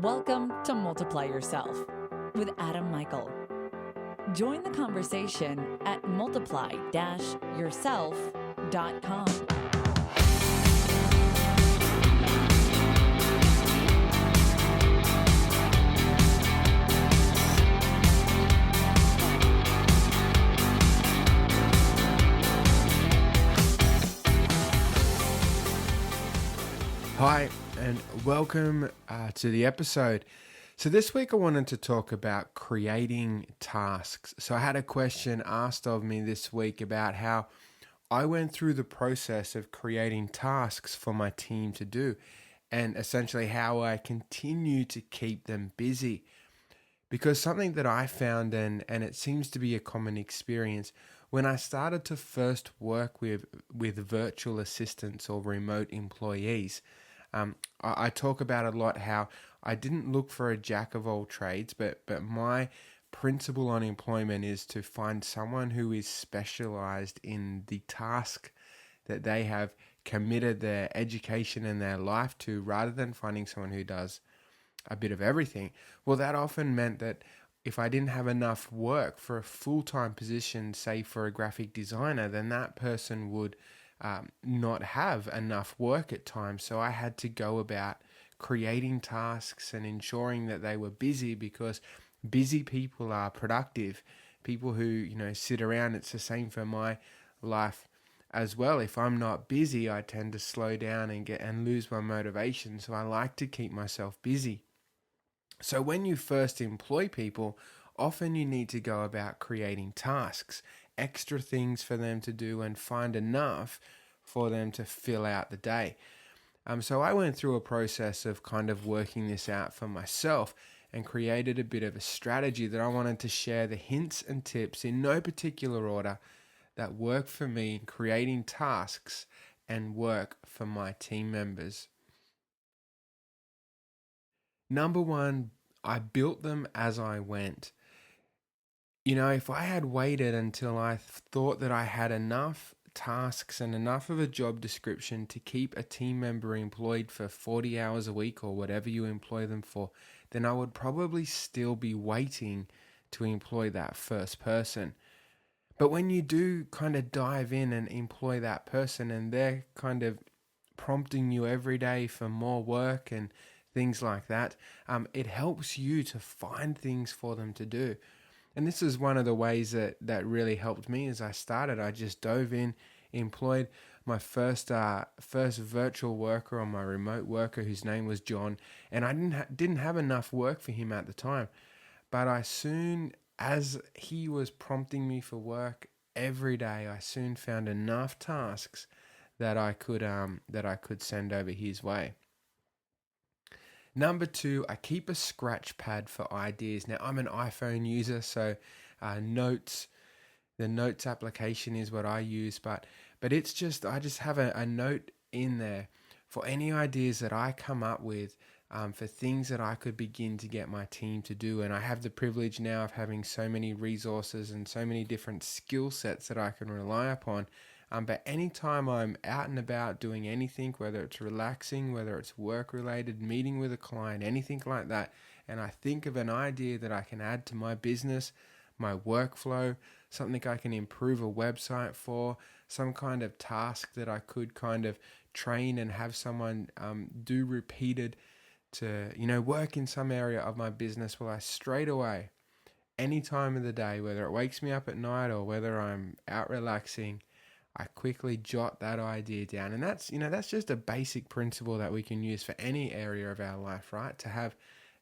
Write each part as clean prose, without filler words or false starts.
Welcome to Multiply Yourself with Adam Michael. Join the conversation at multiply-yourself.com. Hi, and welcome to the episode. So this week I wanted to talk about creating tasks. So I had a question asked of me this week about how I went through the process of creating tasks for my team to do, and essentially how I continue to keep them busy. Because something that I found, and it seems to be a common experience, when I started to first work with virtual assistants or remote employees, I talk about a lot how I didn't look for a jack of all trades, but my principle on employment is to find someone who is specialized in the task that they have committed their education and their life to, rather than finding someone who does a bit of everything. Well, that often meant that if I didn't have enough work for a full-time position, say for a graphic designer, then that person would not have enough work at times. So I had to go about creating tasks and ensuring that they were busy, because busy people are productive. People who, sit around, it's the same for my life as well. If I'm not busy, I tend to slow down and lose my motivation. So I like to keep myself busy. So when you first employ people, often you need to go about creating tasks, extra things for them to do, and find enough for them to fill out the day. So I went through a process of kind of working this out for myself and created a bit of a strategy that I wanted to share the hints and tips in no particular order that work for me in creating tasks and work for my team members. Number one, I built them as I went. If I had waited until I thought that I had enough tasks and enough of a job description to keep a team member employed for 40 hours a week or whatever you employ them for, then I would probably still be waiting to employ that first person. But when you do kind of dive in and employ that person, and they're kind of prompting you every day for more work and things like that, it helps you to find things for them to do. And this is one of the ways that really helped me as I started. I just dove in, employed my first virtual worker, or my remote worker, whose name was John, and I didn't have enough work for him at the time. But I soon, as he was prompting me for work every day, I soon found enough tasks that I could send over his way. Number two, I keep a scratch pad for ideas. Now, I'm an iPhone user, so the Notes application is what I use, but I just have a note in there for any ideas that I come up with, for things that I could begin to get my team to do. And I have the privilege now of having so many resources and so many different skill sets that I can rely upon. But anytime I'm out and about doing anything, whether it's relaxing, whether it's work-related, meeting with a client, anything like that, and I think of an idea that I can add to my business, my workflow, something I can improve a website for, some kind of task that I could kind of train and have someone do repeated to, work in some area of my business, well, I straight away, any time of the day, whether it wakes me up at night or whether I'm out relaxing, I quickly jot that idea down. And that's just a basic principle that we can use for any area of our life, right? To have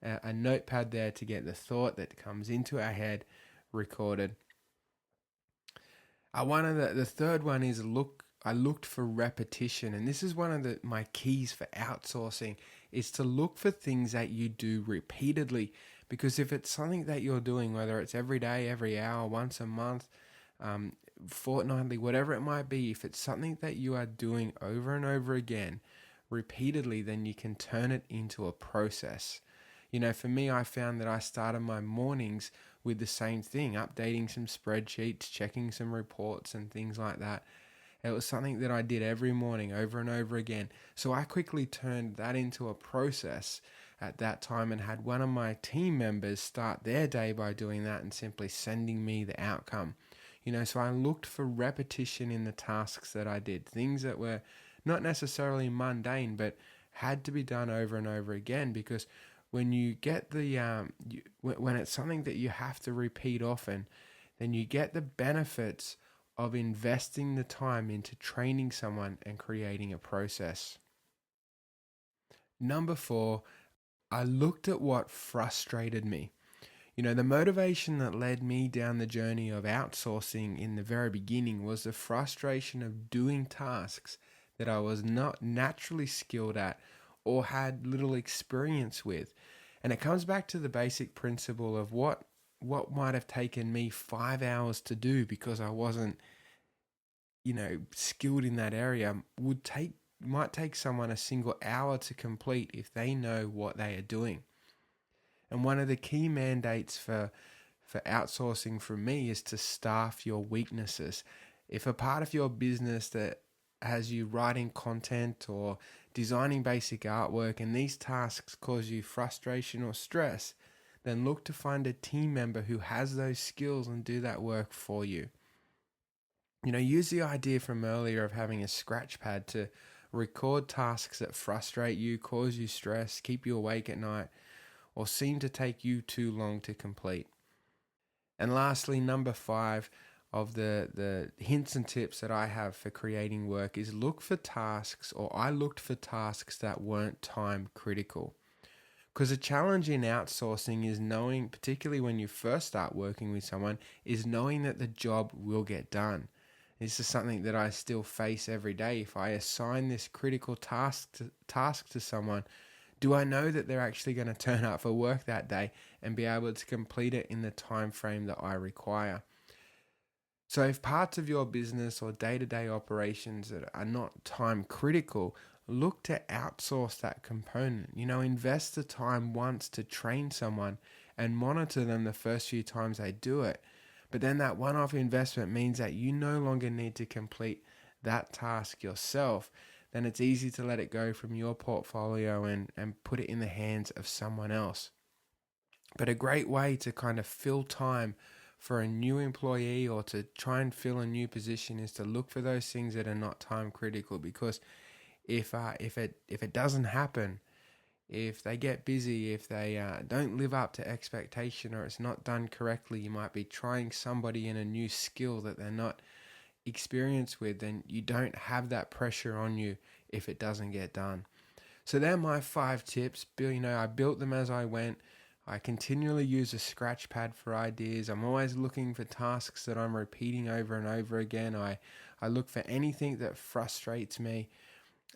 a notepad there to get the thought that comes into our head recorded. The third one is I looked for repetition, and this is one of my keys for outsourcing, is to look for things that you do repeatedly. Because if it's something that you're doing, whether it's every day, every hour, once a month, fortnightly, whatever it might be, if it's something that you are doing over and over again, repeatedly, then you can turn it into a process. For me, I found that I started my mornings with the same thing, updating some spreadsheets, checking some reports and things like that. It was something that I did every morning over and over again. So I quickly turned that into a process, at that time and had one of my team members start their day by doing that and simply sending me the outcome. So I looked for repetition in the tasks that I did, things that were not necessarily mundane, but had to be done over and over again, because when you get when it's something that you have to repeat often, then you get the benefits of investing the time into training someone and creating a process. Number 4, I looked at what frustrated me. The motivation that led me down the journey of outsourcing in the very beginning was the frustration of doing tasks that I was not naturally skilled at or had little experience with. And it comes back to the basic principle of what might have taken me 5 hours to do because I wasn't, skilled in that area, might take someone a single hour to complete if they know what they are doing. And one of the key mandates for outsourcing from me is to staff your weaknesses. If a part of your business that has you writing content or designing basic artwork and these tasks cause you frustration or stress, then look to find a team member who has those skills and do that work for you. Use the idea from earlier of having a scratch pad to record tasks that frustrate you, cause you stress, keep you awake at night, or seem to take you too long to complete. And lastly, number 5 of the hints and tips that I have for creating work is I looked for tasks that weren't time critical. Because a challenge in outsourcing is knowing, particularly when you first start working with someone, is knowing that the job will get done. This is something that I still face every day. If I assign this critical task to someone, do I know that they're actually going to turn up for work that day and be able to complete it in the time frame that I require? So if parts of your business or day-to-day operations that are not time critical, look to outsource that component. Invest the time once to train someone and monitor them the first few times they do it. But then that one-off investment means that you no longer need to complete that task yourself. Then it's easy to let it go from your portfolio and put it in the hands of someone else. But a great way to kind of fill time for a new employee or to try and fill a new position is to look for those things that are not time critical, because if it doesn't happen, if they get busy, if they don't live up to expectation or it's not done correctly, you might be trying somebody in a new skill that they're not experienced with, then you don't have that pressure on you if it doesn't get done. So they're my 5 tips. I built them as I went. I continually use a scratch pad for ideas. I'm always looking for tasks that I'm repeating over and over again. I look for anything that frustrates me,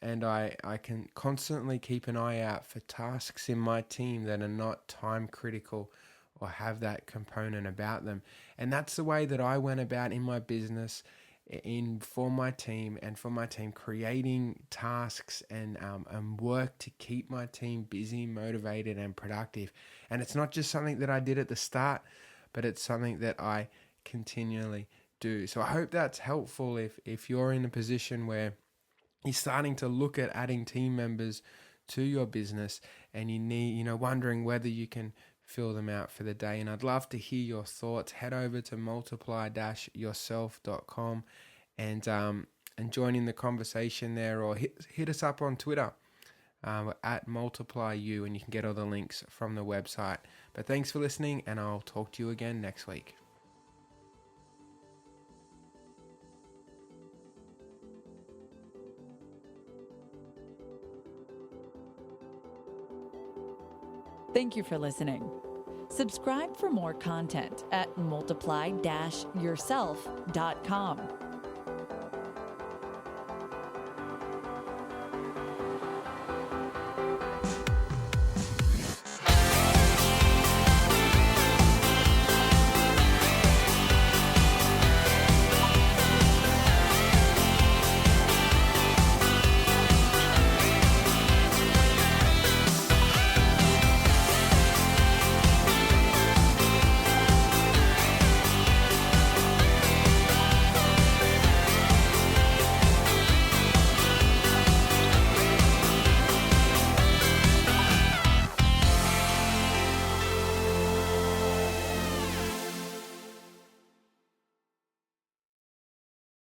and I can constantly keep an eye out for tasks in my team that are not time critical or have that component about them. And that's the way that I went about in my business, for my team, creating tasks and work to keep my team busy, motivated, and productive. And it's not just something that I did at the start, but it's something that I continually do. So I hope that's helpful if you're in a position where you're starting to look at adding team members to your business and you need, wondering whether you can fill them out for the day. And I'd love to hear your thoughts. Head over to multiply-yourself.com and join in the conversation there, or hit us up on Twitter at multiplyu, and you can get all the links from the website. But thanks for listening, and I'll talk to you again next week. Thank you for listening. Subscribe for more content at multiply-yourself.com.